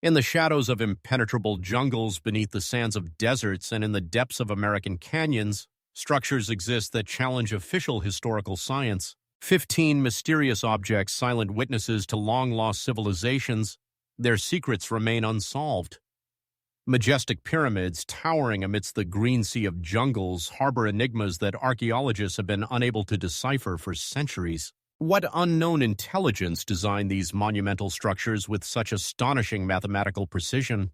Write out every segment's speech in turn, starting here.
In the shadows of impenetrable jungles, beneath the sands of deserts, and in the depths of American canyons, structures exist that challenge official historical science. 15 mysterious objects, silent witnesses to long-lost civilizations, their secrets remain unsolved. Majestic pyramids, towering amidst the green sea of jungles, harbor enigmas that archaeologists have been unable to decipher for centuries. What unknown intelligence designed these monumental structures with such astonishing mathematical precision?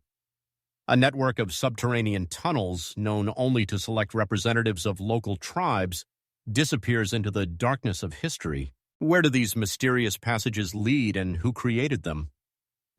A network of subterranean tunnels, known only to select representatives of local tribes, disappears into the darkness of history. Where do these mysterious passages lead, and who created them?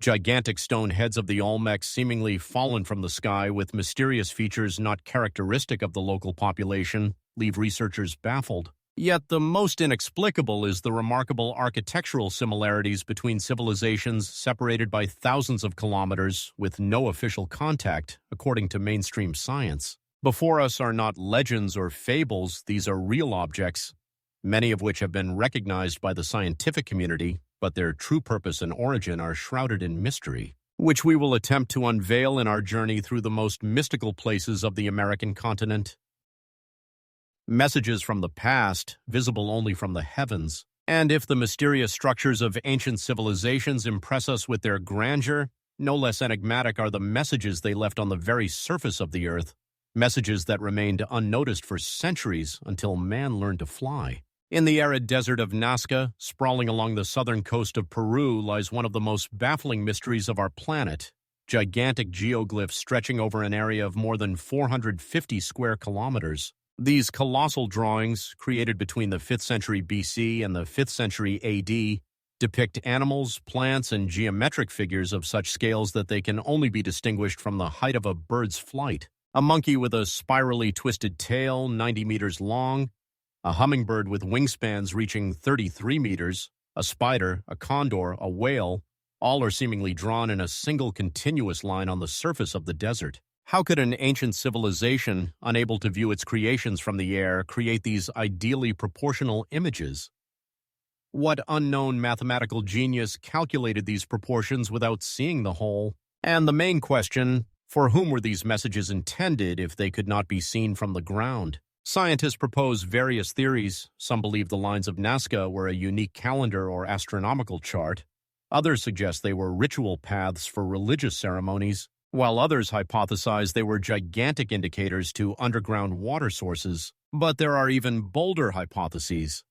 Gigantic stone heads of the Olmecs, seemingly fallen from the sky with mysterious features not characteristic of the local population, leave researchers baffled. Yet the most inexplicable is the remarkable architectural similarities between civilizations separated by thousands of kilometers with no official contact, according to mainstream science. Before us are not legends or fables, these are real objects, many of which have been recognized by the scientific community, but their true purpose and origin are shrouded in mystery, which we will attempt to unveil in our journey through the most mystical places of the American continent. Messages from the past, visible only from the heavens. And if the mysterious structures of ancient civilizations impress us with their grandeur, no less enigmatic are the messages they left on the very surface of the earth, messages that remained unnoticed for centuries until man learned to fly. In the arid desert of Nazca, sprawling along the southern coast of Peru, lies one of the most baffling mysteries of our planet, gigantic geoglyphs stretching over an area of more than 450 square kilometers. These colossal drawings, created between the 5th century BC and the 5th century AD, depict animals, plants, and geometric figures of such scales that they can only be distinguished from the height of a bird's flight. A monkey with a spirally twisted tail 90 meters long, a hummingbird with wingspans reaching 33 meters, a spider, a condor, a whale, all are seemingly drawn in a single continuous line on the surface of the desert. How could an ancient civilization, unable to view its creations from the air, create these ideally proportional images? What unknown mathematical genius calculated these proportions without seeing the whole? And the main question, for whom were these messages intended if they could not be seen from the ground? Scientists propose various theories. Some believe the lines of Nazca were a unique calendar or astronomical chart. Others suggest they were ritual paths for religious ceremonies, while others hypothesize they were gigantic indicators to underground water sources. But there are even bolder hypotheses.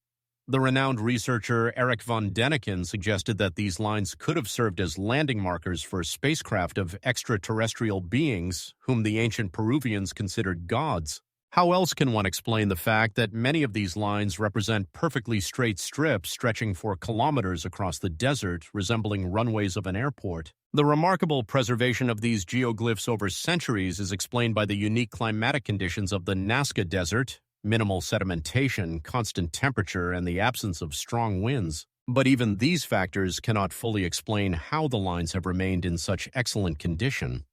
The renowned researcher Erich von Däniken suggested that these lines could have served as landing markers for spacecraft of extraterrestrial beings whom the ancient Peruvians considered gods. How else can one explain the fact that many of these lines represent perfectly straight strips stretching for kilometers across the desert, resembling runways of an airport? The remarkable preservation of these geoglyphs over centuries is explained by the unique climatic conditions of the Nazca Desert, minimal sedimentation, constant temperature, and the absence of strong winds. But even these factors cannot fully explain how the lines have remained in such excellent condition.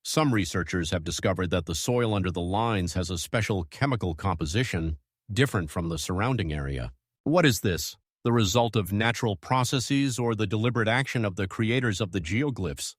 Some researchers have discovered that the soil under the lines has a special chemical composition different from the surrounding area. What is this? The result of natural processes or the deliberate action of the creators of the geoglyphs?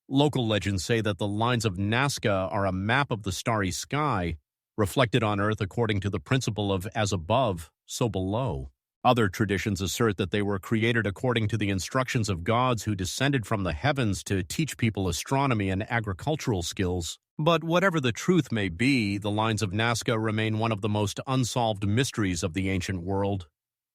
Local legends say that the lines of Nazca are a map of the starry sky, reflected on Earth according to the principle of as above, so below. Other traditions assert that they were created according to the instructions of gods who descended from the heavens to teach people astronomy and agricultural skills. But whatever the truth may be, the lines of Nazca remain one of the most unsolved mysteries of the ancient world,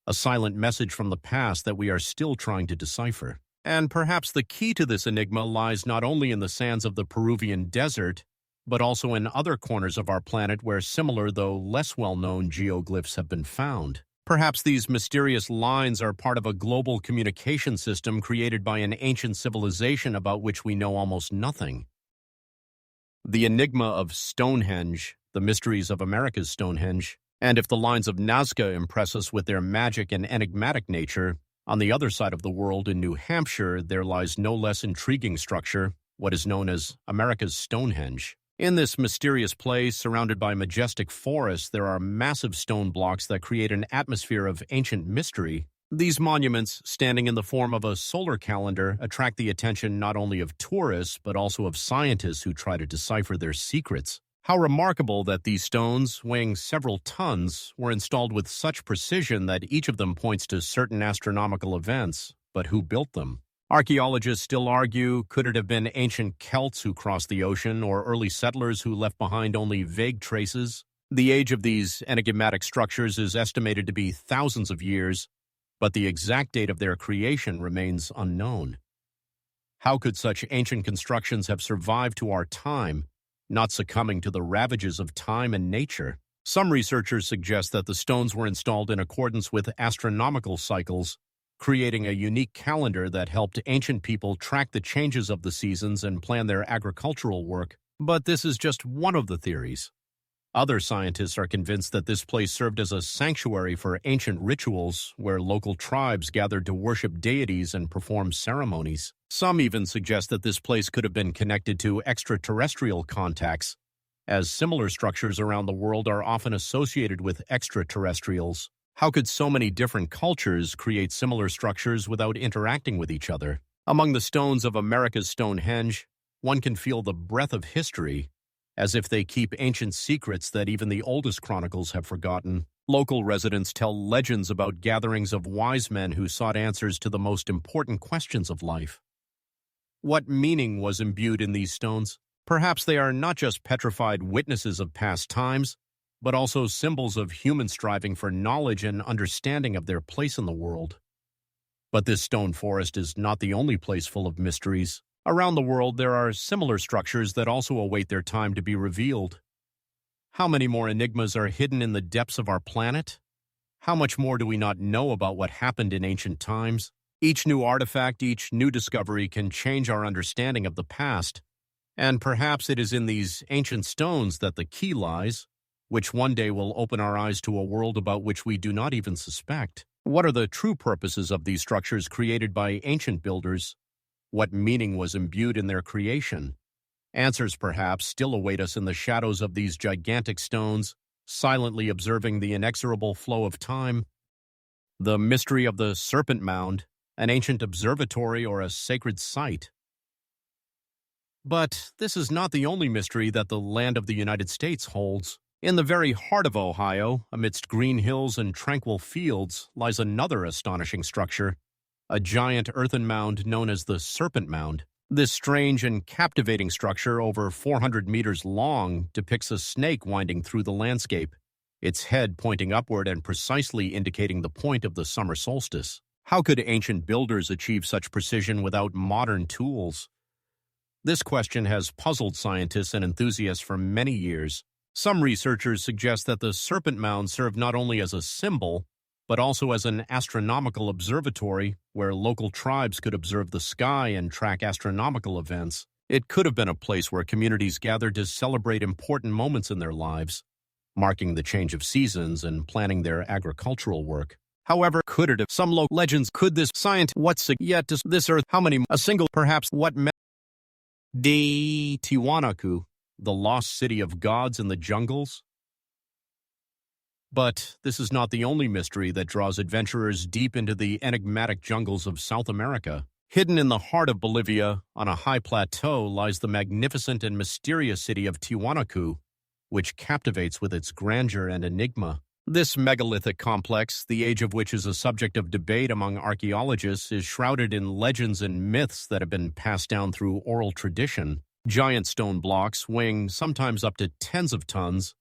a silent message from the past that we are still trying to decipher. And perhaps the key to this enigma lies not only in the sands of the Peruvian desert, but also in other corners of our planet where similar, though less well-known, geoglyphs have been found. Perhaps these mysterious lines are part of a global communication system created by an ancient civilization about which we know almost nothing. The enigma of Stonehenge, the mysteries of America's Stonehenge, and if the lines of Nazca impress us with their magic and enigmatic nature, on the other side of the world in New Hampshire there lies no less intriguing structure, what is known as America's Stonehenge. In this mysterious place, surrounded by majestic forests, there are massive stone blocks that create an atmosphere of ancient mystery. These monuments, standing in the form of a solar calendar, attract the attention not only of tourists but also of scientists who try to decipher their secrets. How remarkable that these stones, weighing several tons, were installed with such precision that each of them points to certain astronomical events. But who built them? Archaeologists still argue, could it have been ancient Celts who crossed the ocean or early settlers who left behind only vague traces? The age of these enigmatic structures is estimated to be thousands of years, but the exact date of their creation remains unknown. How could such ancient constructions have survived to our time, not succumbing to the ravages of time and nature? Some researchers suggest that the stones were installed in accordance with astronomical cycles, creating a unique calendar that helped ancient people track the changes of the seasons and plan their agricultural work. But this is just one of the theories. Other scientists are convinced that this place served as a sanctuary for ancient rituals where local tribes gathered to worship deities and perform ceremonies. Some even suggest that this place could have been connected to extraterrestrial contacts, as similar structures around the world are often associated with extraterrestrials. How could so many different cultures create similar structures without interacting with each other? Among the stones of America's Stonehenge, one can feel the breath of history, as if they keep ancient secrets that even the oldest chronicles have forgotten. Local residents tell legends about gatherings of wise men who sought answers to the most important questions of life. What meaning was imbued in these stones? Perhaps they are not just petrified witnesses of past times, but also symbols of human striving for knowledge and understanding of their place in the world. But this stone forest is not the only place full of mysteries. Around the world, there are similar structures that also await their time to be revealed. How many more enigmas are hidden in the depths of our planet? How much more do we not know about what happened in ancient times? Each new artifact, each new discovery can change our understanding of the past. And perhaps it is in these ancient stones that the key lies, which one day will open our eyes to a world about which we do not even suspect. What are the true purposes of these structures created by ancient builders? What meaning was imbued in their creation? Answers, perhaps, still await us in the shadows of these gigantic stones, silently observing the inexorable flow of time. The mystery of the Serpent Mound, an ancient observatory or a sacred site. But this is not the only mystery that the land of the United States holds. In the very heart of Ohio, amidst green hills and tranquil fields, lies another astonishing structure, a giant earthen mound known as the Serpent Mound. This strange and captivating structure, over 400 meters long, depicts a snake winding through the landscape, its head pointing upward and precisely indicating the point of the summer solstice. How could ancient builders achieve such precision without modern tools? This question has puzzled scientists and enthusiasts for many years. Some researchers suggest that the Serpent Mound served not only as a symbol, but also as an astronomical observatory where local tribes could observe the sky and track astronomical events. It could have been a place where communities gathered to celebrate important moments in their lives, marking the change of seasons and planning their agricultural work. However, could it have some local legends? Could this science what's yet to this earth? How many? A single, perhaps? What? De Tiwanaku, the lost city of gods in the jungles? But this is not the only mystery that draws adventurers deep into the enigmatic jungles of South America. Hidden in the heart of Bolivia, on a high plateau, lies the magnificent and mysterious city of Tiwanaku, which captivates with its grandeur and enigma. This megalithic complex, the age of which is a subject of debate among archaeologists, is shrouded in legends and myths that have been passed down through oral tradition. Giant stone blocks, weighing sometimes up to tens of tons,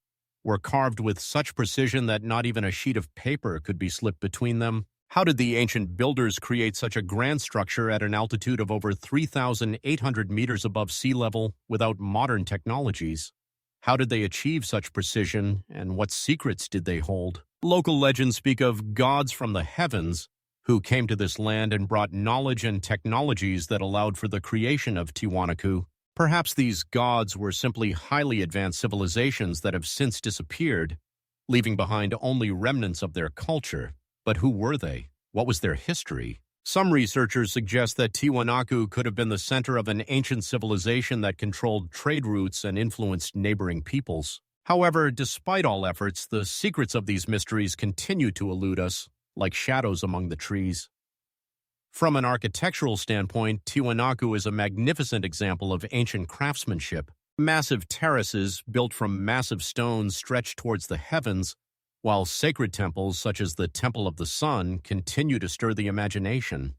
were carved with such precision that not even a sheet of paper could be slipped between them. How did the ancient builders create such a grand structure at an altitude of over 3,800 meters above sea level without modern technologies? How did they achieve such precision, and what secrets did they hold? Local legends speak of gods from the heavens who came to this land and brought knowledge and technologies that allowed for the creation of Tiwanaku. Perhaps these gods were simply highly advanced civilizations that have since disappeared, leaving behind only remnants of their culture. But who were they? What was their history? Some researchers suggest that Tiwanaku could have been the center of an ancient civilization that controlled trade routes and influenced neighboring peoples. However, despite all efforts, the secrets of these mysteries continue to elude us. like shadows among the trees. From an architectural standpoint, Tiwanaku is a magnificent example of ancient craftsmanship. Massive terraces built from massive stones stretch towards the heavens, while sacred temples such as the Temple of the Sun continue to stir the imagination.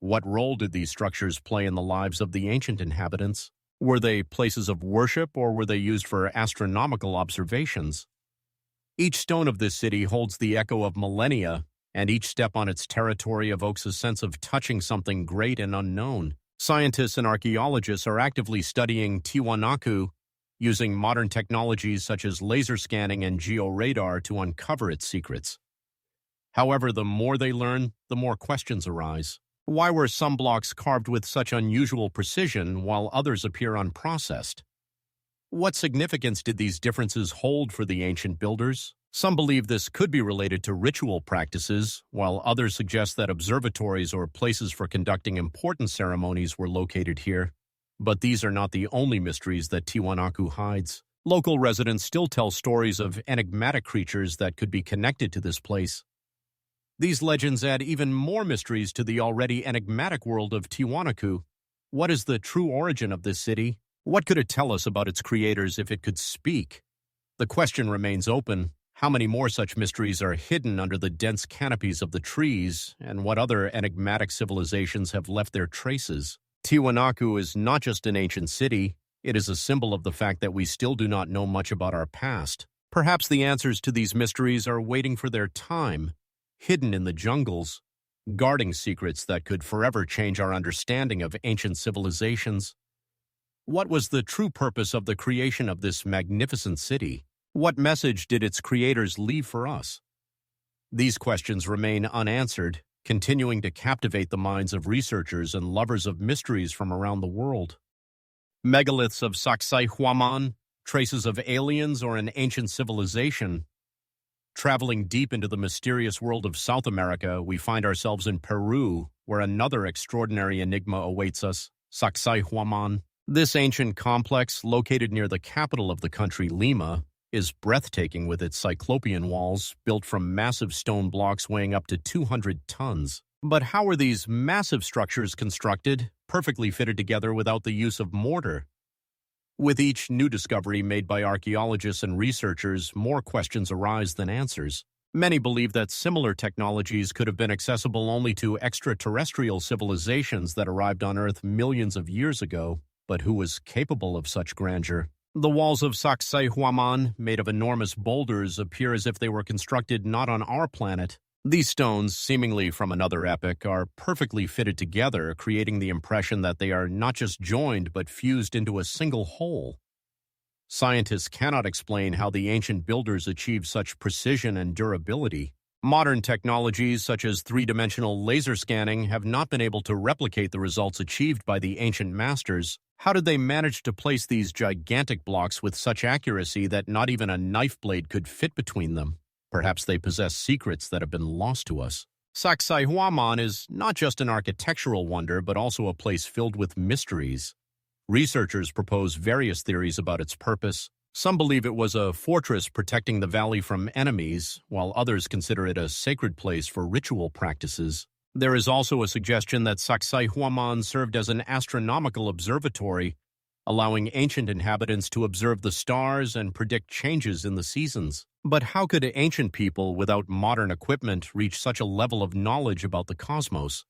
What role did these structures play in the lives of the ancient inhabitants? Were they places of worship, or were they used for astronomical observations? Each stone of this city holds the echo of millennia, and each step on its territory evokes a sense of touching something great and unknown. Scientists and archaeologists are actively studying Tiwanaku, using modern technologies such as laser scanning and georadar to uncover its secrets. However, the more they learn, the more questions arise. Why were some blocks carved with such unusual precision while others appear unprocessed? What significance did these differences hold for the ancient builders? Some believe this could be related to ritual practices, while others suggest that observatories or places for conducting important ceremonies were located here. But these are not the only mysteries that Tiwanaku hides. Local residents still tell stories of enigmatic creatures that could be connected to this place. These legends add even more mysteries to the already enigmatic world of Tiwanaku. What is the true origin of this city? What could it tell us about its creators if it could speak? The question remains open. How many more such mysteries are hidden under the dense canopies of the trees, and what other enigmatic civilizations have left their traces? Tiwanaku is not just an ancient city, it is a symbol of the fact that we still do not know much about our past. Perhaps the answers to these mysteries are waiting for their time, hidden in the jungles, guarding secrets that could forever change our understanding of ancient civilizations. What was the true purpose of the creation of this magnificent city? What message did its creators leave for us? These questions remain unanswered, continuing to captivate the minds of researchers and lovers of mysteries from around the world. Megaliths of Sacsayhuaman, traces of aliens or an ancient civilization. Traveling deep into the mysterious world of South America, we find ourselves in Peru, where another extraordinary enigma awaits us, Sacsayhuaman. This ancient complex, located near the capital of the country, Lima, is breathtaking with its cyclopean walls, built from massive stone blocks weighing up to 200 tons. But how are these massive structures constructed, perfectly fitted together without the use of mortar? With each new discovery made by archaeologists and researchers, more questions arise than answers. Many believe that similar technologies could have been accessible only to extraterrestrial civilizations that arrived on Earth millions of years ago, but who was capable of such grandeur? The walls of Sacsayhuaman, made of enormous boulders, appear as if they were constructed not on our planet. These stones, seemingly from another epoch, are perfectly fitted together, creating the impression that they are not just joined but fused into a single whole. Scientists cannot explain how the ancient builders achieved such precision and durability. Modern technologies such as three-dimensional laser scanning have not been able to replicate the results achieved by the ancient masters. How did they manage to place these gigantic blocks with such accuracy that not even a knife blade could fit between them? Perhaps they possess secrets that have been lost to us. Sacsayhuaman is not just an architectural wonder, but also a place filled with mysteries. Researchers propose various theories about its purpose. Some believe it was a fortress protecting the valley from enemies, while others consider it a sacred place for ritual practices. There is also a suggestion that Sacsayhuaman served as an astronomical observatory, allowing ancient inhabitants to observe the stars and predict changes in the seasons. But how could ancient people without modern equipment reach such a level of knowledge about the cosmos?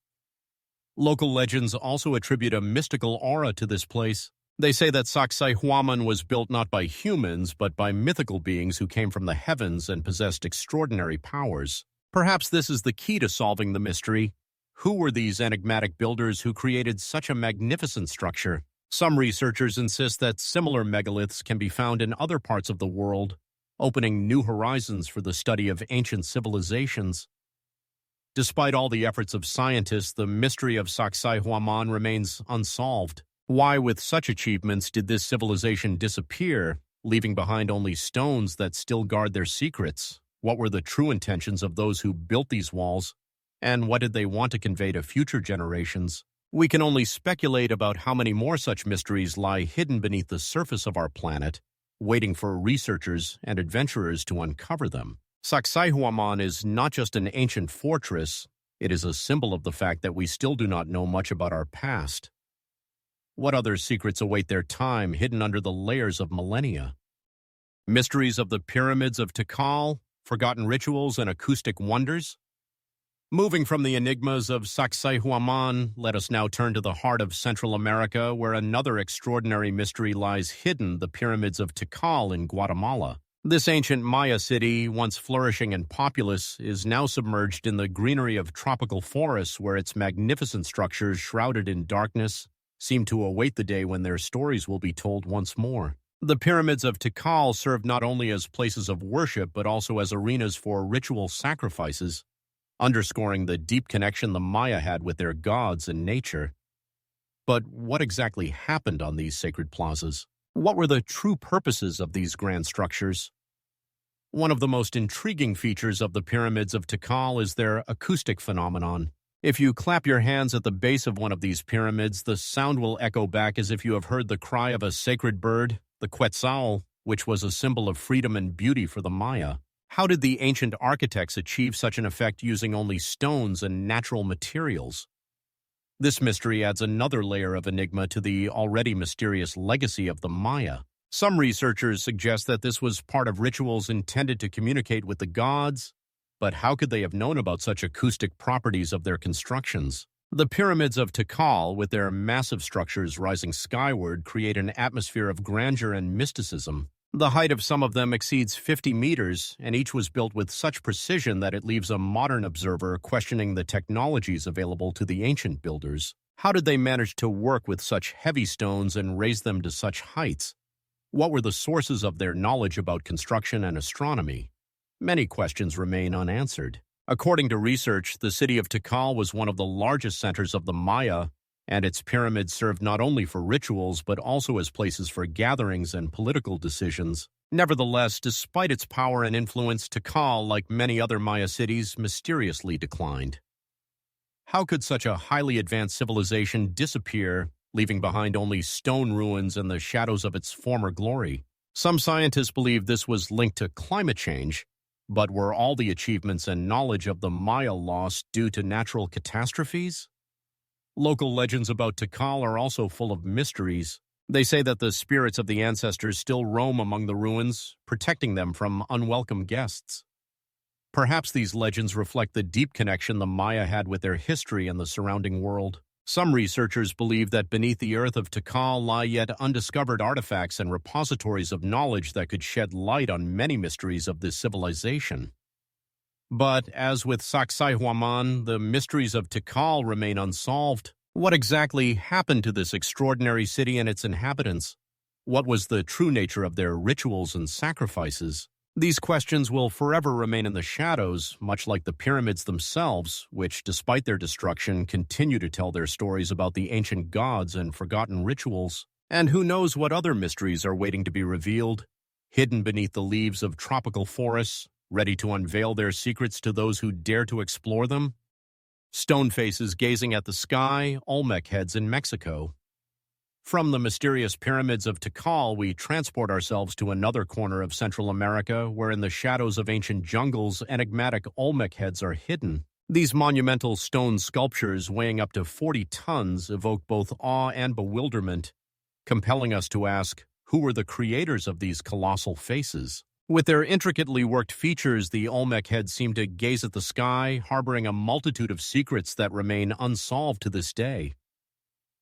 Local legends also attribute a mystical aura to this place. They say that Sacsayhuaman was built not by humans, but by mythical beings who came from the heavens and possessed extraordinary powers. Perhaps this is the key to solving the mystery. Who were these enigmatic builders who created such a magnificent structure? Some researchers insist that similar megaliths can be found in other parts of the world, opening new horizons for the study of ancient civilizations. Despite all the efforts of scientists, the mystery of Sacsayhuaman remains unsolved. Why, with such achievements, did this civilization disappear, leaving behind only stones that still guard their secrets? What were the true intentions of those who built these walls, and what did they want to convey to future generations? We can only speculate about how many more such mysteries lie hidden beneath the surface of our planet, waiting for researchers and adventurers to uncover them. Sacsayhuaman is not just an ancient fortress, it is a symbol of the fact that we still do not know much about our past. What other secrets await their time hidden under the layers of millennia? Mysteries of the pyramids of Tikal, forgotten rituals and acoustic wonders? Moving from the enigmas of Sacsayhuaman, let us now turn to the heart of Central America, where another extraordinary mystery lies hidden, the pyramids of Tikal in Guatemala. This ancient Maya city, once flourishing and populous, is now submerged in the greenery of tropical forests where its magnificent structures, shrouded in darkness, seem to await the day when their stories will be told once more. The pyramids of Tikal served not only as places of worship but also as arenas for ritual sacrifices, underscoring the deep connection the Maya had with their gods and nature. But what exactly happened on these sacred plazas? What were the true purposes of these grand structures? One of the most intriguing features of the pyramids of Tikal is their acoustic phenomenon. If you clap your hands at the base of one of these pyramids, the sound will echo back as if you have heard the cry of a sacred bird, the quetzal, which was a symbol of freedom and beauty for the Maya. How did the ancient architects achieve such an effect using only stones and natural materials? This mystery adds another layer of enigma to the already mysterious legacy of the Maya. Some researchers suggest that this was part of rituals intended to communicate with the gods, but how could they have known about such acoustic properties of their constructions? The pyramids of Tikal, with their massive structures rising skyward, create an atmosphere of grandeur and mysticism. The height of some of them exceeds 50 meters, and each was built with such precision that it leaves a modern observer questioning the technologies available to the ancient builders. How did they manage to work with such heavy stones and raise them to such heights? What were the sources of their knowledge about construction and astronomy? Many questions remain unanswered. According to research, the city of Tikal was one of the largest centers of the Maya, and its pyramids served not only for rituals but also as places for gatherings and political decisions. Nevertheless, despite its power and influence, Tikal, like many other Maya cities, mysteriously declined. How could such a highly advanced civilization disappear, leaving behind only stone ruins and the shadows of its former glory? Some scientists believe this was linked to climate change, but were all the achievements and knowledge of the Maya lost due to natural catastrophes? Local legends about Tikal are also full of mysteries. They say that the spirits of the ancestors still roam among the ruins, protecting them from unwelcome guests. Perhaps these legends reflect the deep connection the Maya had with their history and the surrounding world. Some researchers believe that beneath the earth of Tikal lie yet undiscovered artifacts and repositories of knowledge that could shed light on many mysteries of this civilization. But, as with Sacsayhuaman, the mysteries of Tikal remain unsolved. What exactly happened to this extraordinary city and its inhabitants? What was the true nature of their rituals and sacrifices? These questions will forever remain in the shadows, much like the pyramids themselves, which, despite their destruction, continue to tell their stories about the ancient gods and forgotten rituals. And who knows what other mysteries are waiting to be revealed, hidden beneath the leaves of tropical forests, ready to unveil their secrets to those who dare to explore them? Stone faces gazing at the sky, Olmec heads in Mexico. From the mysterious pyramids of Tikal, we transport ourselves to another corner of Central America, where in the shadows of ancient jungles, enigmatic Olmec heads are hidden. These monumental stone sculptures, weighing up to 40 tons, evoke both awe and bewilderment, compelling us to ask, who were the creators of these colossal faces? With their intricately worked features, the Olmec heads seem to gaze at the sky, harboring a multitude of secrets that remain unsolved to this day.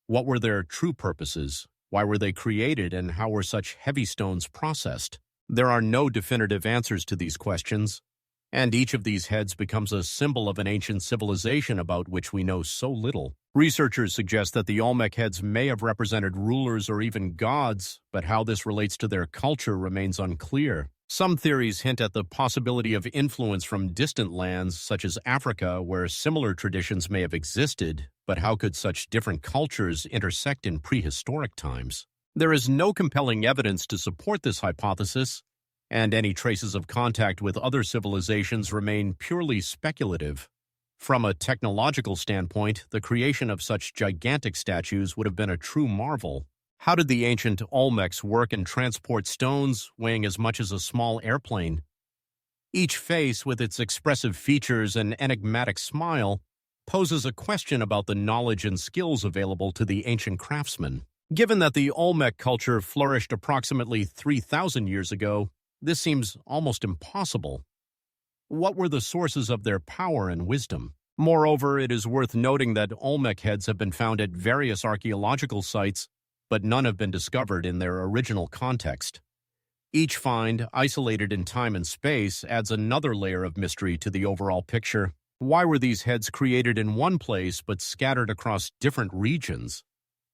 What were their true purposes? Why were they created, and how were such heavy stones processed? There are no definitive answers to these questions, and each of these heads becomes a symbol of an ancient civilization about which we know so little. Researchers suggest that the Olmec heads may have represented rulers or even gods, but how this relates to their culture remains unclear. Some theories hint at the possibility of influence from distant lands, such as Africa, where similar traditions may have existed, but how could such different cultures intersect in prehistoric times? There is no compelling evidence to support this hypothesis, and any traces of contact with other civilizations remain purely speculative. From a technological standpoint, the creation of such gigantic statues would have been a true marvel. How did the ancient Olmecs work and transport stones weighing as much as a small airplane? Each face, with its expressive features and enigmatic smile, poses a question about the knowledge and skills available to the ancient craftsmen. Given that the Olmec culture flourished approximately 3,000 years ago, this seems almost impossible. What were the sources of their power and wisdom? Moreover, it is worth noting that Olmec heads have been found at various archaeological sites, but none have been discovered in their original context. Each find, isolated in time and space, adds another layer of mystery to the overall picture. Why were these heads created in one place but scattered across different regions?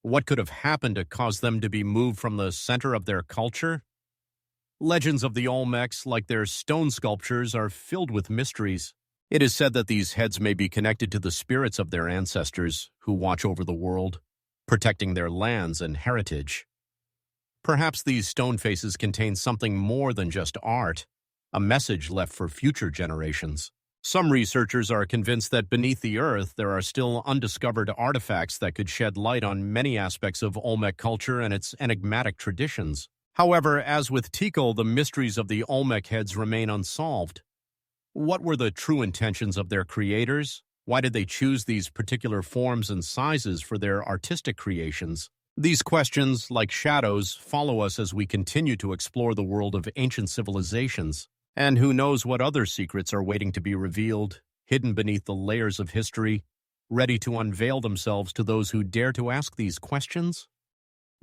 What could have happened to cause them to be moved from the center of their culture? Legends of the Olmecs, like their stone sculptures, are filled with mysteries. It is said that these heads may be connected to the spirits of their ancestors who watch over the world, protecting their lands and heritage. Perhaps these stone faces contain something more than just art, a message left for future generations. Some researchers are convinced that beneath the earth there are still undiscovered artifacts that could shed light on many aspects of Olmec culture and its enigmatic traditions. However, as with Tikal, the mysteries of the Olmec heads remain unsolved. What were the true intentions of their creators? Why did they choose these particular forms and sizes for their artistic creations? These questions, like shadows, follow us as we continue to explore the world of ancient civilizations. And who knows what other secrets are waiting to be revealed, hidden beneath the layers of history, ready to unveil themselves to those who dare to ask these questions?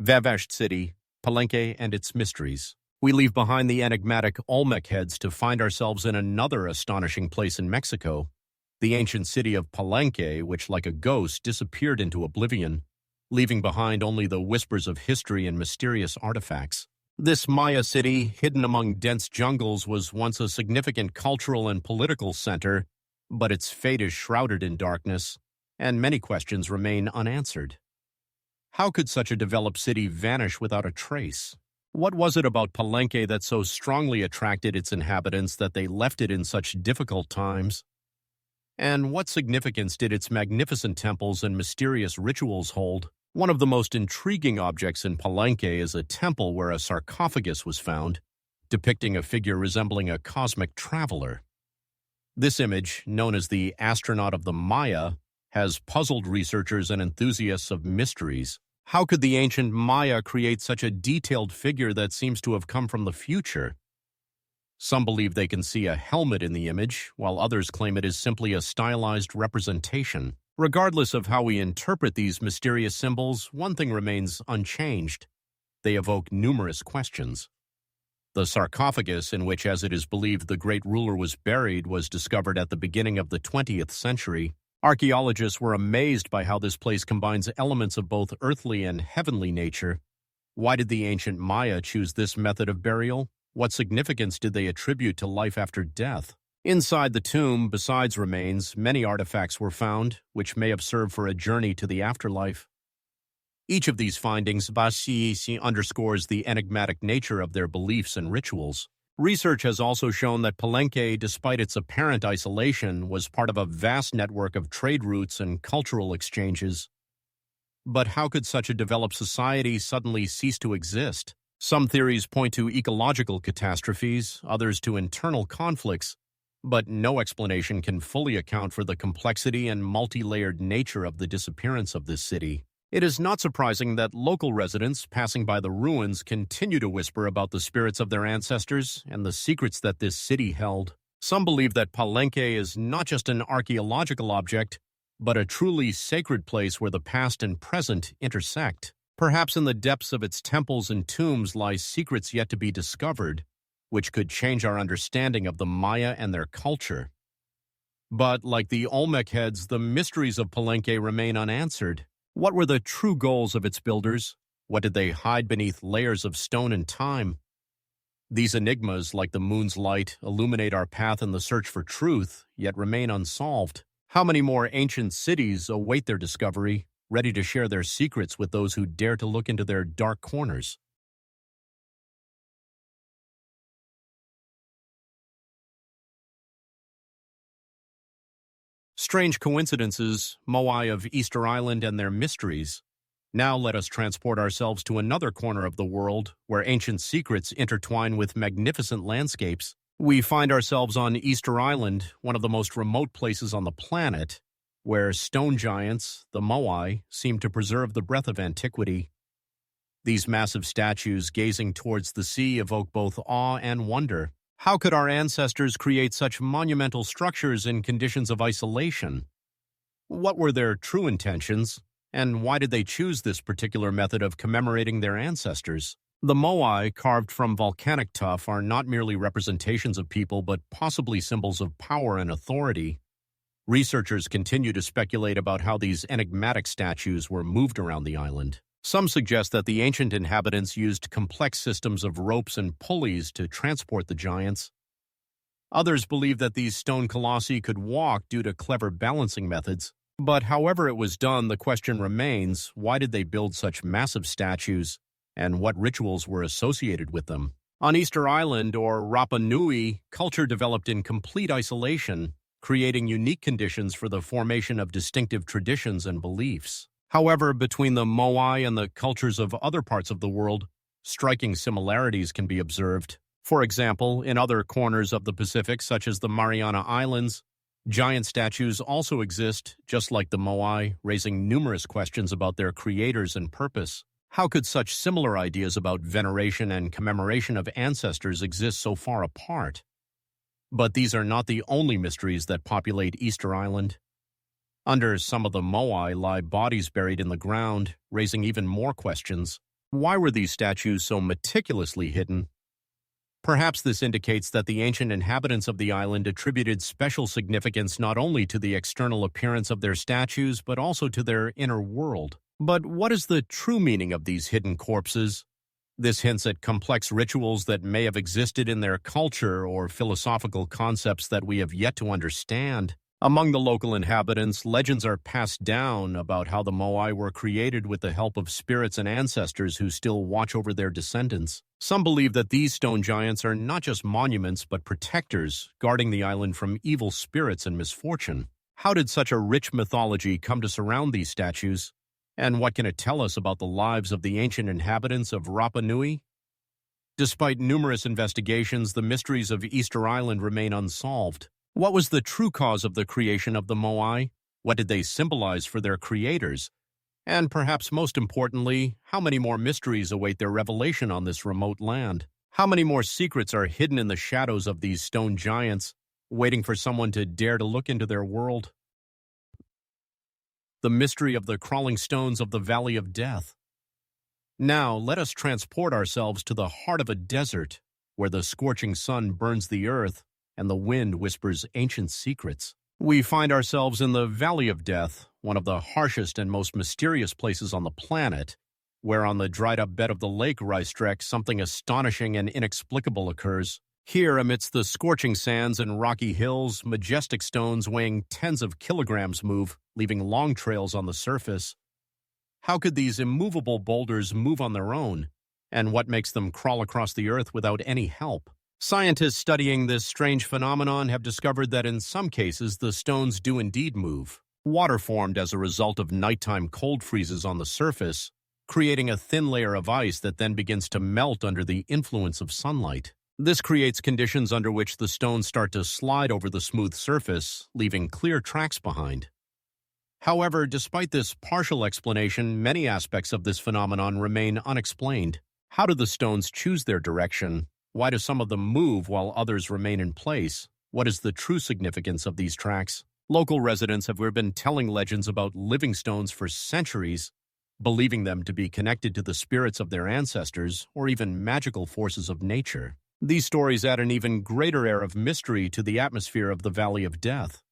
Vavasht City, Palenque and its mysteries. We leave behind the enigmatic Olmec heads to find ourselves in another astonishing place in Mexico, the ancient city of Palenque, which like a ghost disappeared into oblivion, leaving behind only the whispers of history and mysterious artifacts. This Maya city, hidden among dense jungles, was once a significant cultural and political center, but its fate is shrouded in darkness, and many questions remain unanswered. How could such a developed city vanish without a trace? What was it about Palenque that so strongly attracted its inhabitants that they left it in such difficult times? And what significance did its magnificent temples and mysterious rituals hold? One of the most intriguing objects in Palenque is a temple where a sarcophagus was found, depicting a figure resembling a cosmic traveler. This image, known as the astronaut of the Maya, has puzzled researchers and enthusiasts of mysteries. How could the ancient Maya create such a detailed figure that seems to have come from the future? Some believe they can see a helmet in the image, while others claim it is simply a stylized representation. Regardless of how we interpret these mysterious symbols, one thing remains unchanged. They evoke numerous questions. The sarcophagus in which, as it is believed, the great ruler was buried was discovered at the beginning of the 20th century. Archaeologists were amazed by how this place combines elements of both earthly and heavenly nature. Why did the ancient Maya choose this method of burial? What significance did they attribute to life after death? Inside the tomb, besides remains, many artifacts were found, which may have served for a journey to the afterlife. Each of these findings underscores the enigmatic nature of their beliefs and rituals. Research has also shown that Palenque, despite its apparent isolation, was part of a vast network of trade routes and cultural exchanges. But how could such a developed society suddenly cease to exist? Some theories point to ecological catastrophes, others to internal conflicts, but no explanation can fully account for the complexity and multi-layered nature of the disappearance of this city. It is not surprising that local residents passing by the ruins continue to whisper about the spirits of their ancestors and the secrets that this city held. Some believe that Palenque is not just an archaeological object, but a truly sacred place where the past and present intersect. Perhaps in the depths of its temples and tombs lie secrets yet to be discovered, which could change our understanding of the Maya and their culture. But, like the Olmec heads, the mysteries of Palenque remain unanswered. What were the true goals of its builders? What did they hide beneath layers of stone and time? These enigmas, like the moon's light, illuminate our path in the search for truth, yet remain unsolved. How many more ancient cities await their discovery, ready to share their secrets with those who dare to look into their dark corners? Strange coincidences, Moai of Easter Island and their mysteries. Now let us transport ourselves to another corner of the world where ancient secrets intertwine with magnificent landscapes. We find ourselves on Easter Island, one of the most remote places on the planet, where stone giants, the Moai, seem to preserve the breath of antiquity. These massive statues gazing towards the sea evoke both awe and wonder. How could our ancestors create such monumental structures in conditions of isolation? What were their true intentions, and why did they choose this particular method of commemorating their ancestors? The Moai, carved from volcanic tuff, are not merely representations of people, but possibly symbols of power and authority. Researchers continue to speculate about how these enigmatic statues were moved around the island. Some suggest that the ancient inhabitants used complex systems of ropes and pulleys to transport the giants. Others believe that these stone colossi could walk due to clever balancing methods. But however it was done, the question remains, why did they build such massive statues, and what rituals were associated with them? On Easter Island, or Rapa Nui, culture developed in complete isolation, creating unique conditions for the formation of distinctive traditions and beliefs. However, between the Moai and the cultures of other parts of the world, striking similarities can be observed. For example, in other corners of the Pacific, such as the Mariana Islands, giant statues also exist, just like the Moai, raising numerous questions about their creators and purpose. How could such similar ideas about veneration and commemoration of ancestors exist so far apart? But these are not the only mysteries that populate Easter Island. Under some of the Moai lie bodies buried in the ground, raising even more questions. Why were these statues so meticulously hidden? Perhaps this indicates that the ancient inhabitants of the island attributed special significance not only to the external appearance of their statues, but also to their inner world. But what is the true meaning of these hidden corpses? This hints at complex rituals that may have existed in their culture or philosophical concepts that we have yet to understand. Among the local inhabitants, legends are passed down about how the Moai were created with the help of spirits and ancestors who still watch over their descendants. Some believe that these stone giants are not just monuments but protectors, guarding the island from evil spirits and misfortune. How did such a rich mythology come to surround these statues? And what can it tell us about the lives of the ancient inhabitants of Rapa Nui? Despite numerous investigations, the mysteries of Easter Island remain unsolved. What was the true cause of the creation of the Moai? What did they symbolize for their creators? And perhaps most importantly, how many more mysteries await their revelation on this remote land? How many more secrets are hidden in the shadows of these stone giants, waiting for someone to dare to look into their world? The mystery of the crawling stones of the Valley of Death. Now, let us transport ourselves to the heart of a desert, where the scorching sun burns the earth and the wind whispers ancient secrets. We find ourselves in the Valley of Death, one of the harshest and most mysterious places on the planet, where on the dried-up bed of the lake Raistrek, something astonishing and inexplicable occurs. Here, amidst the scorching sands and rocky hills, majestic stones weighing tens of kilograms move, leaving long trails on the surface. How could these immovable boulders move on their own? And what makes them crawl across the earth without any help? Scientists studying this strange phenomenon have discovered that in some cases the stones do indeed move. Water formed as a result of nighttime cold freezes on the surface, creating a thin layer of ice that then begins to melt under the influence of sunlight. This creates conditions under which the stones start to slide over the smooth surface, leaving clear tracks behind. However, despite this partial explanation, many aspects of this phenomenon remain unexplained. How do the stones choose their direction? Why do some of them move while others remain in place? What is the true significance of these tracks? Local residents have been telling legends about living stones for centuries, believing them to be connected to the spirits of their ancestors or even magical forces of nature. These stories add an even greater air of mystery to the atmosphere of the Valley of Death.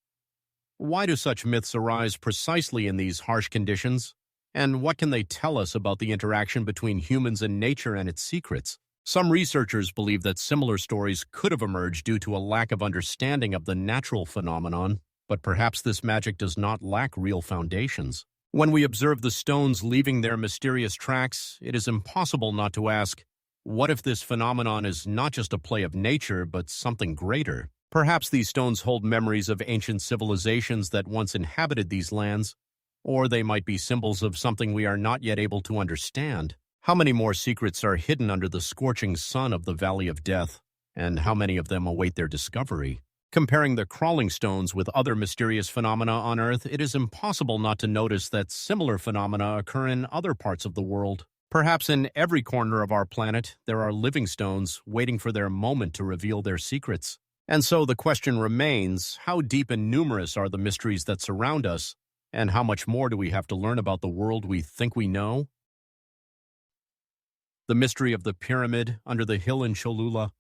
Why do such myths arise precisely in these harsh conditions? And what can they tell us about the interaction between humans and nature and its secrets? Some researchers believe that similar stories could have emerged due to a lack of understanding of the natural phenomenon, but perhaps this magic does not lack real foundations. When we observe the stones leaving their mysterious tracks, it is impossible not to ask, what if this phenomenon is not just a play of nature, but something greater? Perhaps these stones hold memories of ancient civilizations that once inhabited these lands, or they might be symbols of something we are not yet able to understand. How many more secrets are hidden under the scorching sun of the Valley of Death? and how many of them await their discovery. Comparing the crawling stones with other mysterious phenomena on Earth, it is impossible not to notice that similar phenomena occur in other parts of the world. Perhaps in every corner of our planet, there are living stones waiting for their moment to reveal their secrets. And so the question remains, how deep and numerous are the mysteries that surround us, and how much more do we have to learn about the world we think we know? The mystery of the pyramid under the hill in Cholula.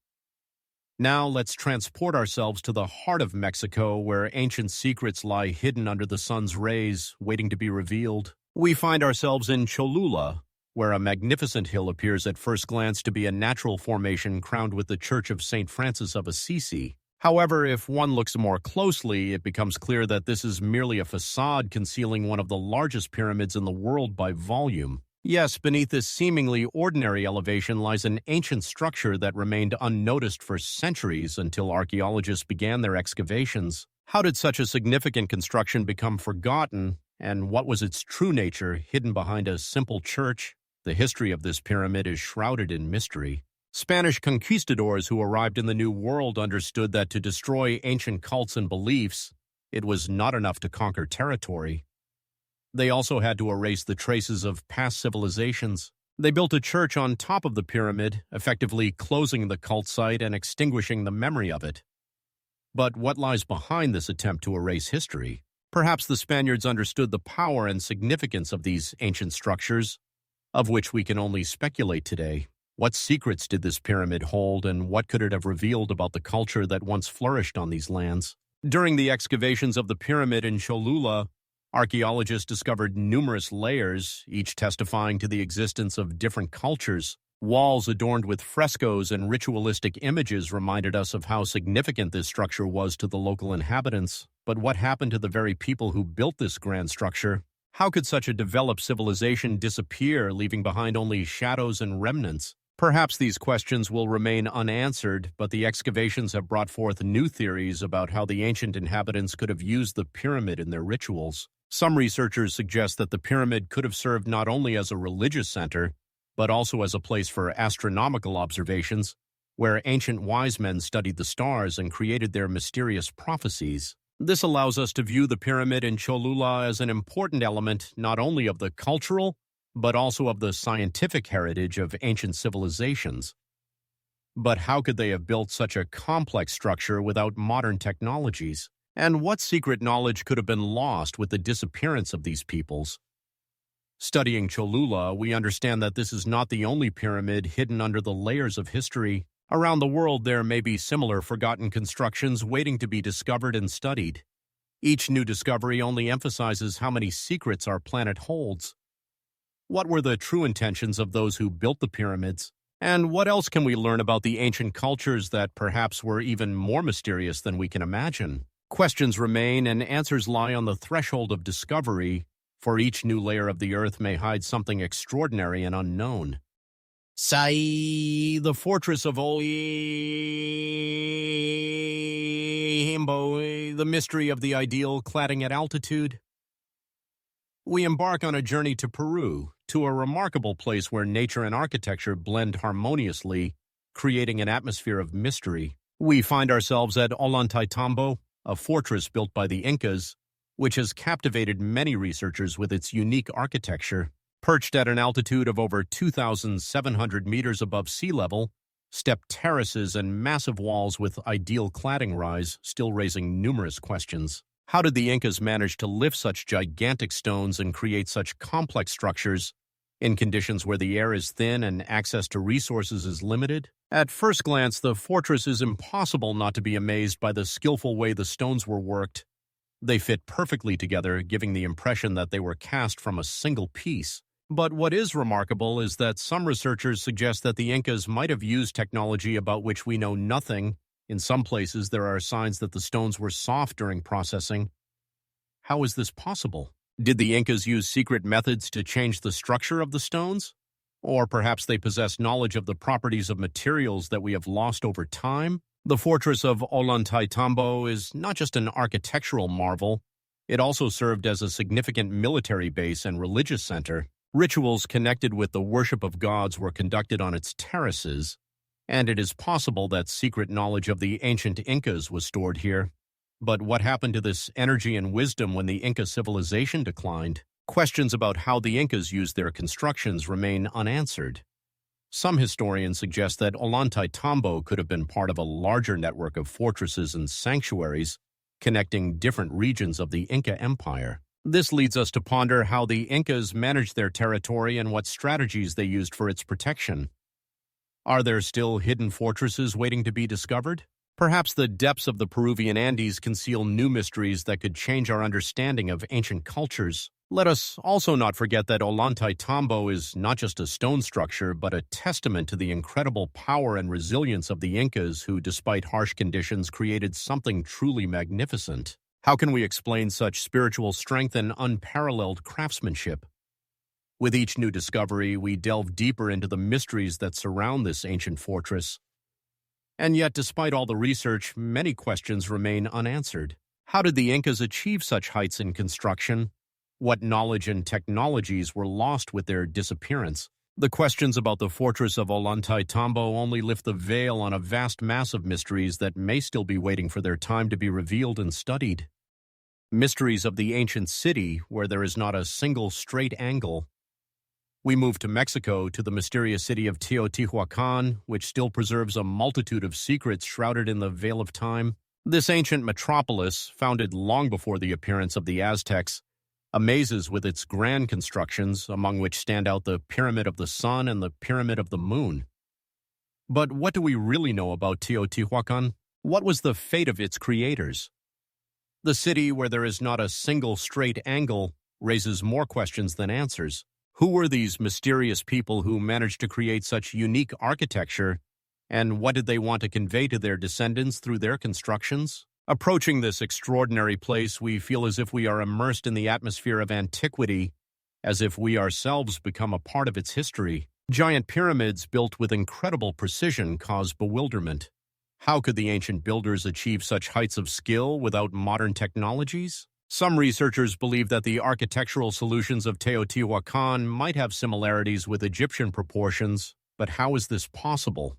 Now let's transport ourselves to the heart of Mexico, where ancient secrets lie hidden under the sun's rays, waiting to be revealed. We find ourselves in Cholula, where a magnificent hill appears at first glance to be a natural formation crowned with the Church of St. Francis of Assisi. However, if one looks more closely, it becomes clear that this is merely a facade concealing one of the largest pyramids in the world by volume. Yes, beneath this seemingly ordinary elevation lies an ancient structure that remained unnoticed for centuries until archaeologists began their excavations. How did such a significant construction become forgotten, and what was its true nature hidden behind a simple church? The history of this pyramid is shrouded in mystery. Spanish conquistadors who arrived in the New World understood that to destroy ancient cults and beliefs, it was not enough to conquer territory. They also had to erase the traces of past civilizations. They built a church on top of the pyramid, effectively closing the cult site and extinguishing the memory of it. But what lies behind this attempt to erase history? Perhaps the Spaniards understood the power and significance of these ancient structures, of which we can only speculate today. What secrets did this pyramid hold, and what could it have revealed about the culture that once flourished on these lands? During the excavations of the pyramid in Cholula, archaeologists discovered numerous layers, each testifying to the existence of different cultures. Walls adorned with frescoes and ritualistic images reminded us of how significant this structure was to the local inhabitants. But what happened to the very people who built this grand structure? How could such a developed civilization disappear, leaving behind only shadows and remnants? Perhaps these questions will remain unanswered, but the excavations have brought forth new theories about how the ancient inhabitants could have used the pyramid in their rituals. Some researchers suggest that the pyramid could have served not only as a religious center, but also as a place for astronomical observations, where ancient wise men studied the stars and created their mysterious prophecies. This allows us to view the pyramid in Cholula as an important element not only of the cultural, but also of the scientific heritage of ancient civilizations. But how could they have built such a complex structure without modern technologies? And what secret knowledge could have been lost with the disappearance of these peoples? Studying Cholula, we understand that this is not the only pyramid hidden under the layers of history. Around the world, there may be similar forgotten constructions waiting to be discovered and studied. Each new discovery only emphasizes how many secrets our planet holds. What were the true intentions of those who built the pyramids? And what else can we learn about the ancient cultures that perhaps were even more mysterious than we can imagine? Questions remain and answers lie on the threshold of discovery, for each new layer of the earth may hide something extraordinary and unknown. Sai, the fortress of Olimbo, the mystery of the ideal cladding at altitude. We embark on a journey to Peru, to a remarkable place where nature and architecture blend harmoniously, creating an atmosphere of mystery. We find ourselves at Ollantaytambo, a fortress built by the Incas, which has captivated many researchers with its unique architecture. Perched at an altitude of over 2,700 meters above sea level, stepped terraces and massive walls with ideal cladding rise, still raising numerous questions. How did the Incas manage to lift such gigantic stones and create such complex structures in conditions where the air is thin and access to resources is limited? At first glance, the fortress is impossible not to be amazed by the skillful way the stones were worked. They fit perfectly together, giving the impression that they were cast from a single piece. But what is remarkable is that some researchers suggest that the Incas might have used technology about which we know nothing. In some places, there are signs that the stones were soft during processing. How is this possible? Did the Incas use secret methods to change the structure of the stones? Or perhaps they possessed knowledge of the properties of materials that we have lost over time? The fortress of Ollantaytambo is not just an architectural marvel. It also served as a significant military base and religious center. Rituals connected with the worship of gods were conducted on its terraces, And it is possible that secret knowledge of the ancient Incas was stored here. But what happened to this energy and wisdom when the Inca civilization declined? Questions about how the Incas used their constructions remain unanswered. Some historians suggest that Ollantaytambo could have been part of a larger network of fortresses and sanctuaries connecting different regions of the Inca Empire. This leads us to ponder how the Incas managed their territory and what strategies they used for its protection. Are there still hidden fortresses waiting to be discovered? Perhaps the depths of the Peruvian Andes conceal new mysteries that could change our understanding of ancient cultures. Let us also not forget that Ollantaytambo is not just a stone structure, but a testament to the incredible power and resilience of the Incas who, despite harsh conditions, created something truly magnificent. How can we explain such spiritual strength and unparalleled craftsmanship? With each new discovery, we delve deeper into the mysteries that surround this ancient fortress. And yet, despite all the research, many questions remain unanswered. How did the Incas achieve such heights in construction? What knowledge and technologies were lost with their disappearance? The questions about the fortress of Ollantaytambo only lift the veil on a vast mass of mysteries that may still be waiting for their time to be revealed and studied. Mysteries of the ancient city where there is not a single straight angle. We move to Mexico, to the mysterious city of Teotihuacan, which still preserves a multitude of secrets shrouded in the veil of time. This ancient metropolis, founded long before the appearance of the Aztecs, amazes with its grand constructions, among which stand out the Pyramid of the Sun and the Pyramid of the Moon. But what do we really know about Teotihuacan? What was the fate of its creators? The city where there is not a single straight angle raises more questions than answers. Who were these mysterious people who managed to create such unique architecture, and what did they want to convey to their descendants through their constructions? Approaching this extraordinary place, we feel as if we are immersed in the atmosphere of antiquity, as if we ourselves become a part of its history. Giant pyramids built with incredible precision cause bewilderment. How could the ancient builders achieve such heights of skill without modern technologies? Some researchers believe that the architectural solutions of Teotihuacan might have similarities with Egyptian proportions, but how is this possible?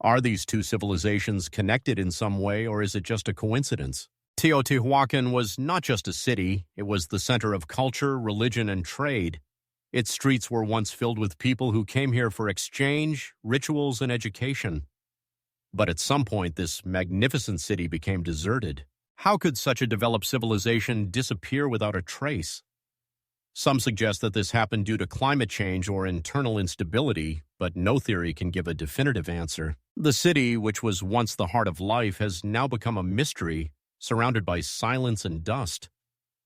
Are these two civilizations connected in some way, or is it just a coincidence? Teotihuacan was not just a city, it was the center of culture, religion, and trade. Its streets were once filled with people who came here for exchange, rituals, and education. But at some point, this magnificent city became deserted. How could such a developed civilization disappear without a trace? Some suggest that this happened due to climate change or internal instability, but no theory can give a definitive answer. The city, which was once the heart of life, has now become a mystery, surrounded by silence and dust.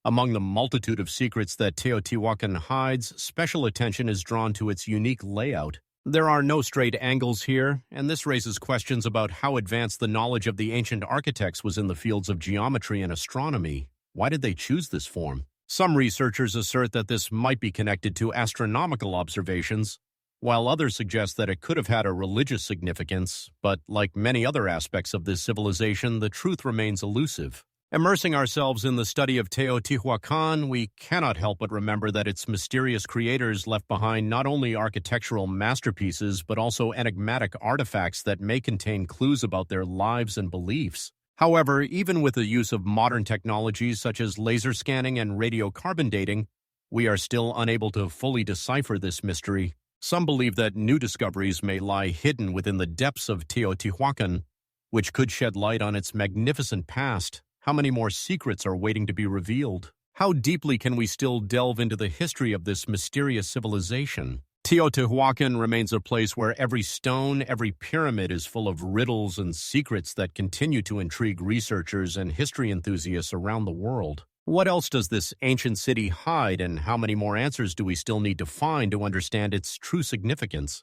Among the multitude of secrets that Teotihuacan hides, special attention is drawn to its unique layout. There are no straight angles here, and this raises questions about how advanced the knowledge of the ancient architects was in the fields of geometry and astronomy. Why did they choose this form? Some researchers assert that this might be connected to astronomical observations, while others suggest that it could have had a religious significance, but like many other aspects of this civilization, the truth remains elusive. Immersing ourselves in the study of Teotihuacan, we cannot help but remember that its mysterious creators left behind not only architectural masterpieces, but also enigmatic artifacts that may contain clues about their lives and beliefs. However, even with the use of modern technologies such as laser scanning and radiocarbon dating, we are still unable to fully decipher this mystery. Some believe that new discoveries may lie hidden within the depths of Teotihuacan, which could shed light on its magnificent past. How many more secrets are waiting to be revealed? How deeply can we still delve into the history of this mysterious civilization? Teotihuacan remains a place where every stone, every pyramid is full of riddles and secrets that continue to intrigue researchers and history enthusiasts around the world. What else does this ancient city hide, and how many more answers do we still need to find to understand its true significance?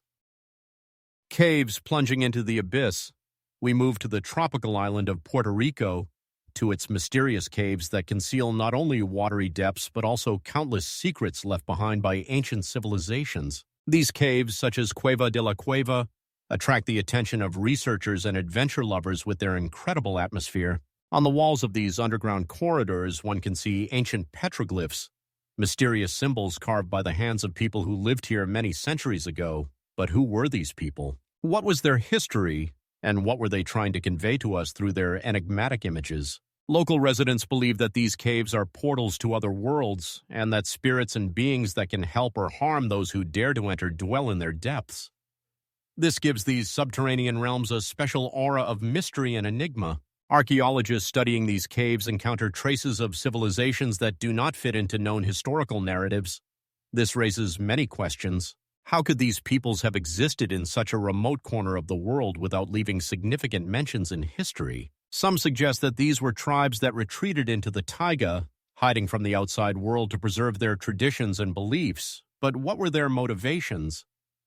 Caves plunging into the abyss. We move to the tropical island of Puerto Rico, to its mysterious caves that conceal not only watery depths but also countless secrets left behind by ancient civilizations. These caves, such as Cueva de la Cueva, attract the attention of researchers and adventure lovers with their incredible atmosphere. On the walls of these underground corridors, one can see ancient petroglyphs, mysterious symbols carved by the hands of people who lived here many centuries ago. But who were these people? What was their history, and what were they trying to convey to us through their enigmatic images? Local residents believe that these caves are portals to other worlds, and that spirits and beings that can help or harm those who dare to enter dwell in their depths. This gives these subterranean realms a special aura of mystery and enigma. Archaeologists studying these caves encounter traces of civilizations that do not fit into known historical narratives. This raises many questions. How could these peoples have existed in such a remote corner of the world without leaving significant mentions in history? Some suggest that these were tribes that retreated into the taiga, hiding from the outside world to preserve their traditions and beliefs. But what were their motivations?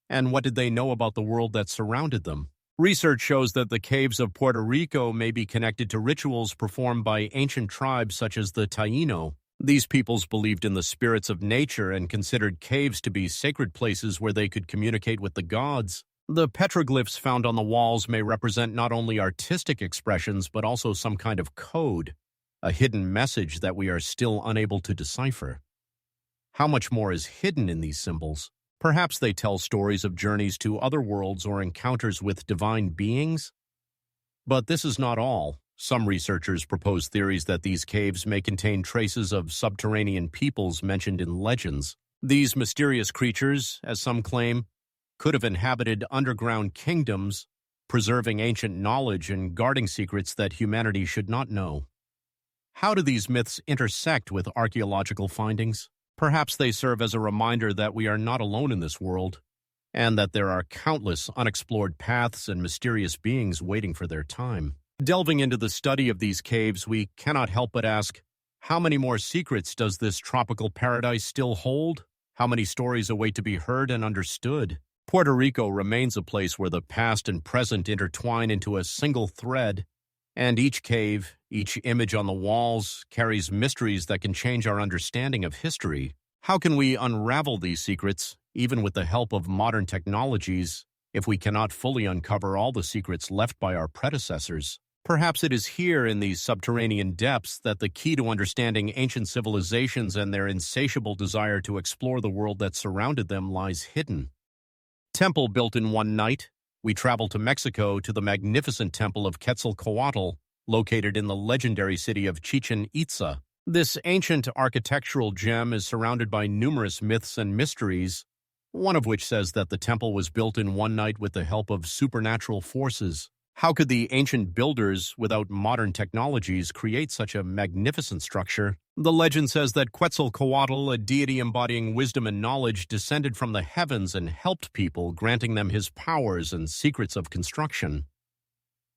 And what did they know about the world that surrounded them? Research shows that the caves of Puerto Rico may be connected to rituals performed by ancient tribes such as the Taíno. These peoples believed in the spirits of nature and considered caves to be sacred places where they could communicate with the gods. The petroglyphs found on the walls may represent not only artistic expressions but also some kind of code, a hidden message that we are still unable to decipher. How much more is hidden in these symbols? Perhaps they tell stories of journeys to other worlds or encounters with divine beings? But this is not all. Some researchers propose theories that these caves may contain traces of subterranean peoples mentioned in legends. These mysterious creatures, as some claim, could have inhabited underground kingdoms, preserving ancient knowledge and guarding secrets that humanity should not know. How do these myths intersect with archaeological findings? Perhaps they serve as a reminder that we are not alone in this world, and that there are countless unexplored paths and mysterious beings waiting for their time. Delving into the study of these caves, we cannot help but ask, how many more secrets does this tropical paradise still hold? How many stories await to be heard and understood? Puerto Rico remains a place where the past and present intertwine into a single thread, and each cave, each image on the walls, carries mysteries that can change our understanding of history. How can we unravel these secrets, even with the help of modern technologies, if we cannot fully uncover all the secrets left by our predecessors? Perhaps it is here in these subterranean depths that the key to understanding ancient civilizations and their insatiable desire to explore the world that surrounded them lies hidden. Temple built in one night. We travel to Mexico to the magnificent temple of Quetzalcoatl, located in the legendary city of Chichen Itza. This ancient architectural gem is surrounded by numerous myths and mysteries, one of which says that the temple was built in one night with the help of supernatural forces. How could the ancient builders, without modern technologies, create such a magnificent structure? The legend says that Quetzalcoatl, a deity embodying wisdom and knowledge, descended from the heavens and helped people, granting them his powers and secrets of construction.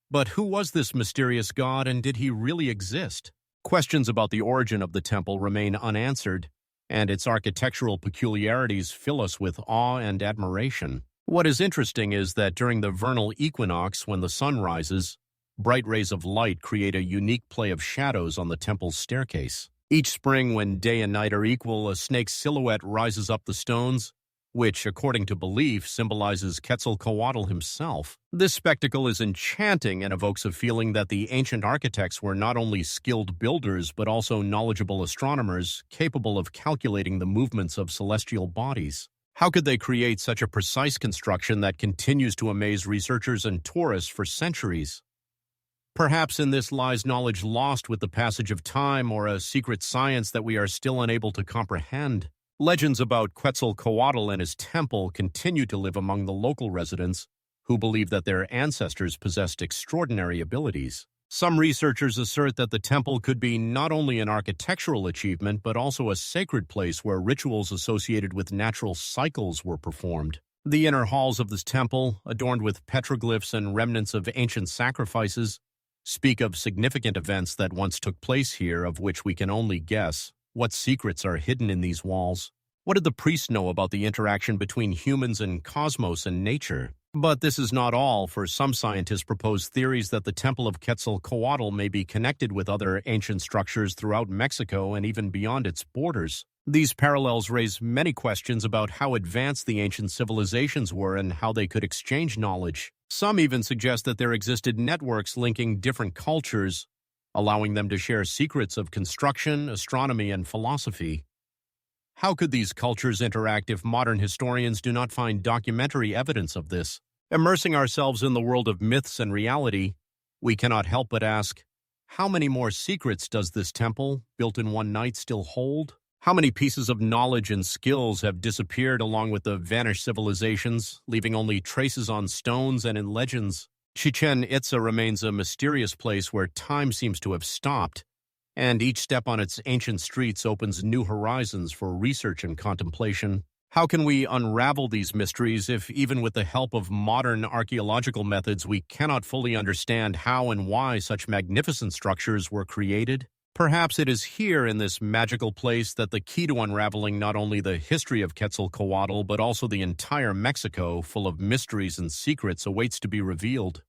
But who was this mysterious god, and did he really exist? Questions about the origin of the temple remain unanswered, and its architectural peculiarities fill us with awe and admiration. What is interesting is that during the vernal equinox, when the sun rises, bright rays of light create a unique play of shadows on the temple's staircase. Each spring, when day and night are equal, a snake's silhouette rises up the stones, which, according to belief, symbolizes Quetzalcoatl himself. This spectacle is enchanting and evokes a feeling that the ancient architects were not only skilled builders but also knowledgeable astronomers capable of calculating the movements of celestial bodies. How could they create such a precise construction that continues to amaze researchers and tourists for centuries? Perhaps in this lies knowledge lost with the passage of time, or a secret science that we are still unable to comprehend. Legends about Quetzalcoatl and his temple continue to live among the local residents, who believe that their ancestors possessed extraordinary abilities. Some researchers assert that the temple could be not only an architectural achievement, but also a sacred place where rituals associated with natural cycles were performed. The inner halls of this temple, adorned with petroglyphs and remnants of ancient sacrifices, speak of significant events that once took place here, of which we can only guess. What secrets are hidden in these walls? What did the priests know about the interaction between humans and cosmos and nature? But this is not all, for some scientists propose theories that the Temple of Quetzalcoatl may be connected with other ancient structures throughout Mexico and even beyond its borders. These parallels raise many questions about how advanced the ancient civilizations were and how they could exchange knowledge. Some even suggest that there existed networks linking different cultures, allowing them to share secrets of construction, astronomy, and philosophy. How could these cultures interact if modern historians do not find documentary evidence of this? Immersing ourselves in the world of myths and reality, we cannot help but ask, how many more secrets does this temple, built in one night, still hold? How many pieces of knowledge and skills have disappeared along with the vanished civilizations, leaving only traces on stones and in legends? Chichen Itza remains a mysterious place where time seems to have stopped, and each step on its ancient streets opens new horizons for research and contemplation. How can we unravel these mysteries if, even with the help of modern archaeological methods, we cannot fully understand how and why such magnificent structures were created? Perhaps it is here in this magical place that the key to unraveling not only the history of Quetzalcoatl, but also the entire Mexico, full of mysteries and secrets, awaits to be revealed.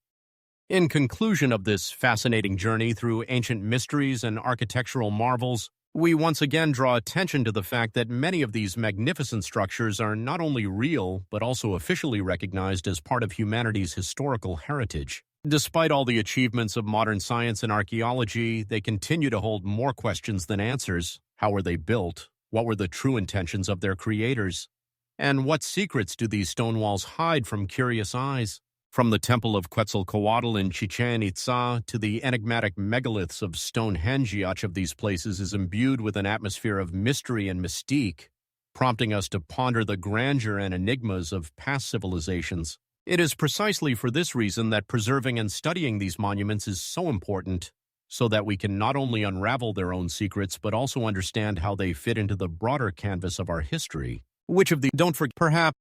In conclusion of this fascinating journey through ancient mysteries and architectural marvels, we once again draw attention to the fact that many of these magnificent structures are not only real, but also officially recognized as part of humanity's historical heritage. Despite all the achievements of modern science and archaeology, they continue to hold more questions than answers. How were they built? What were the true intentions of their creators? And what secrets do these stone walls hide from curious eyes? From the Temple of Quetzalcoatl in Chichen Itza to the enigmatic megaliths of Stonehenge, each of these places is imbued with an atmosphere of mystery and mystique, prompting us to ponder the grandeur and enigmas of past civilizations. It is precisely for this reason that preserving and studying these monuments is so important, so that we can not only unravel their own secrets, but also understand how they fit into the broader canvas of our history. Which of the don't forget, perhaps